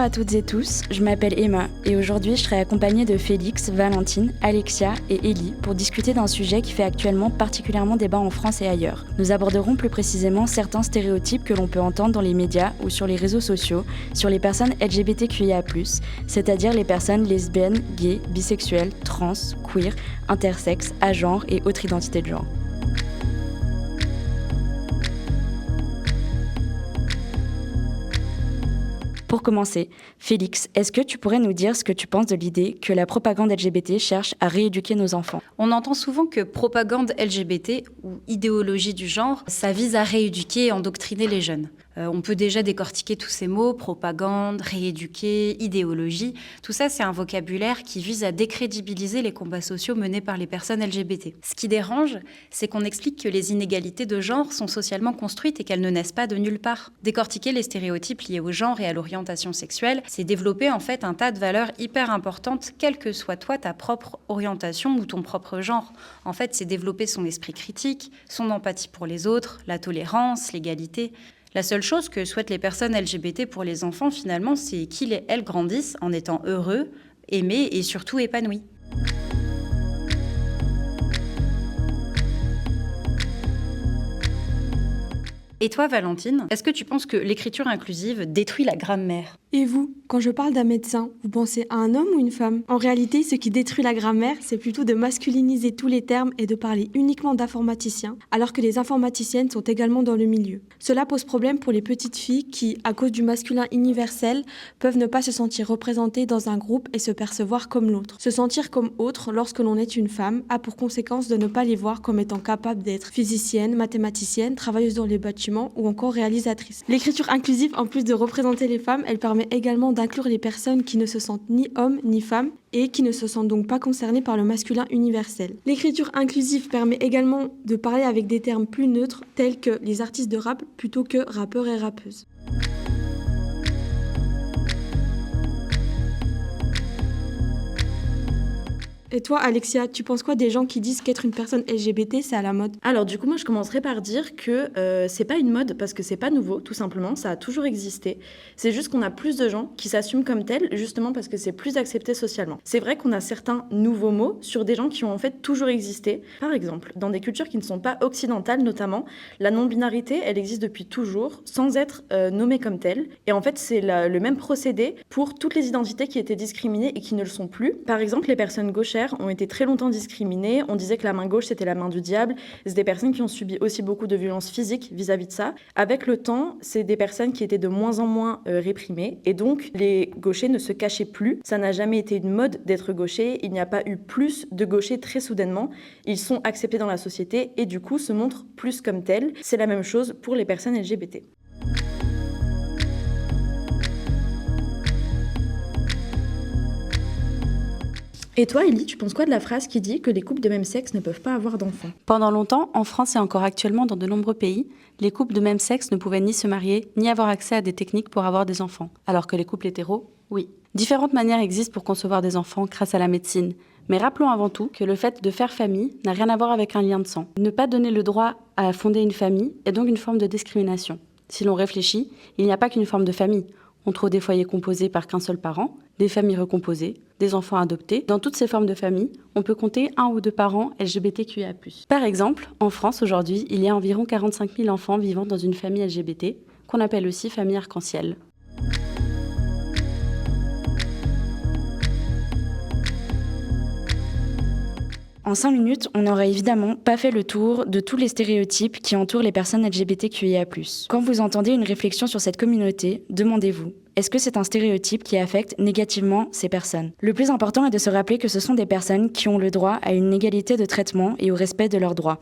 à toutes et tous, je m'appelle Emma et aujourd'hui je serai accompagnée de Félix, Valentine, Alexia et Ellie pour discuter d'un sujet qui fait actuellement particulièrement débat en France et ailleurs. Nous aborderons plus précisément certains stéréotypes que l'on peut entendre dans les médias ou sur les réseaux sociaux sur les personnes LGBTQIA+, c'est-à-dire les personnes lesbiennes, gays, bisexuelles, trans, queer, intersexes, agenres et autres identités de genre. Pour commencer, Félix, est-ce que tu pourrais nous dire ce que tu penses de l'idée que la propagande LGBT cherche à rééduquer nos enfants ? On entend souvent que propagande LGBT ou idéologie du genre, ça vise à rééduquer et endoctriner les jeunes. On peut déjà décortiquer tous ces mots, propagande, rééduquer, idéologie. Tout ça, c'est un vocabulaire qui vise à décrédibiliser les combats sociaux menés par les personnes LGBT. Ce qui dérange, c'est qu'on explique que les inégalités de genre sont socialement construites et qu'elles ne naissent pas de nulle part. Décortiquer les stéréotypes liés au genre et à l'orientation sexuelle, c'est développer en fait un tas de valeurs hyper importantes, quelle que soit toi, ta propre orientation ou ton propre genre. En fait, c'est développer son esprit critique, son empathie pour les autres, la tolérance, l'égalité. La seule chose que souhaitent les personnes LGBT pour les enfants, finalement, c'est qu'ils et elles grandissent en étant heureux, aimés et surtout épanouis. Et toi, Valentine, est-ce que tu penses que l'écriture inclusive détruit la grammaire ? Et vous, quand je parle d'un médecin, vous pensez à un homme ou une femme ? En réalité, ce qui détruit la grammaire, c'est plutôt de masculiniser tous les termes et de parler uniquement d'informaticiens, alors que les informaticiennes sont également dans le milieu. Cela pose problème pour les petites filles qui, à cause du masculin universel, peuvent ne pas se sentir représentées dans un groupe et se percevoir comme l'autre. Se sentir comme autre lorsque l'on est une femme a pour conséquence de ne pas les voir comme étant capables d'être physiciennes, mathématiciennes, travailleuses dans les bâtiments ou encore réalisatrices. L'écriture inclusive, en plus de représenter les femmes, elle permet également d'inclure les personnes qui ne se sentent ni hommes ni femmes et qui ne se sentent donc pas concernées par le masculin universel. L'écriture inclusive permet également de parler avec des termes plus neutres tels que les artistes de rap plutôt que rappeurs et rappeuses. Et toi, Alexia, tu penses quoi des gens qui disent qu'être une personne LGBT, c'est à la mode ? Alors du coup, moi je commencerai par dire que c'est pas une mode parce que c'est pas nouveau, tout simplement, ça a toujours existé. C'est juste qu'on a plus de gens qui s'assument comme tels, justement parce que c'est plus accepté socialement. C'est vrai qu'on a certains nouveaux mots sur des gens qui ont en fait toujours existé. Par exemple, dans des cultures qui ne sont pas occidentales notamment, la non-binarité, elle existe depuis toujours, sans être nommée comme telle. Et en fait, c'est le même procédé pour toutes les identités qui étaient discriminées et qui ne le sont plus. Par exemple, les personnes gauchères ont été très longtemps discriminées. On disait que la main gauche, c'était la main du diable. C'est des personnes qui ont subi aussi beaucoup de violences physiques vis-à-vis de ça. Avec le temps, c'est des personnes qui étaient de moins en moins réprimées. Et donc, les gauchers ne se cachaient plus. Ça n'a jamais été une mode d'être gaucher. Il n'y a pas eu plus de gauchers très soudainement. Ils sont acceptés dans la société et du coup se montrent plus comme tels. C'est la même chose pour les personnes LGBT. Et toi, Ellie, tu penses quoi de la phrase qui dit que les couples de même sexe ne peuvent pas avoir d'enfants ? Pendant longtemps, en France et encore actuellement dans de nombreux pays, les couples de même sexe ne pouvaient ni se marier, ni avoir accès à des techniques pour avoir des enfants, alors que les couples hétéros, oui. Différentes manières existent pour concevoir des enfants grâce à la médecine. Mais rappelons avant tout que le fait de faire famille n'a rien à voir avec un lien de sang. Ne pas donner le droit à fonder une famille est donc une forme de discrimination. Si l'on réfléchit, il n'y a pas qu'une forme de famille. On trouve des foyers composés par qu'un seul parent, des familles recomposées, des enfants adoptés. Dans toutes ces formes de familles, on peut compter 1 ou 2 parents LGBTQIA+. Par exemple, en France aujourd'hui, il y a environ 45 000 enfants vivant dans une famille LGBT, qu'on appelle aussi famille arc-en-ciel. En 5 minutes, on n'aurait évidemment pas fait le tour de tous les stéréotypes qui entourent les personnes LGBTQIA+. Quand vous entendez une réflexion sur cette communauté, demandez-vous, est-ce que c'est un stéréotype qui affecte négativement ces personnes ? Le plus important est de se rappeler que ce sont des personnes qui ont le droit à une égalité de traitement et au respect de leurs droits.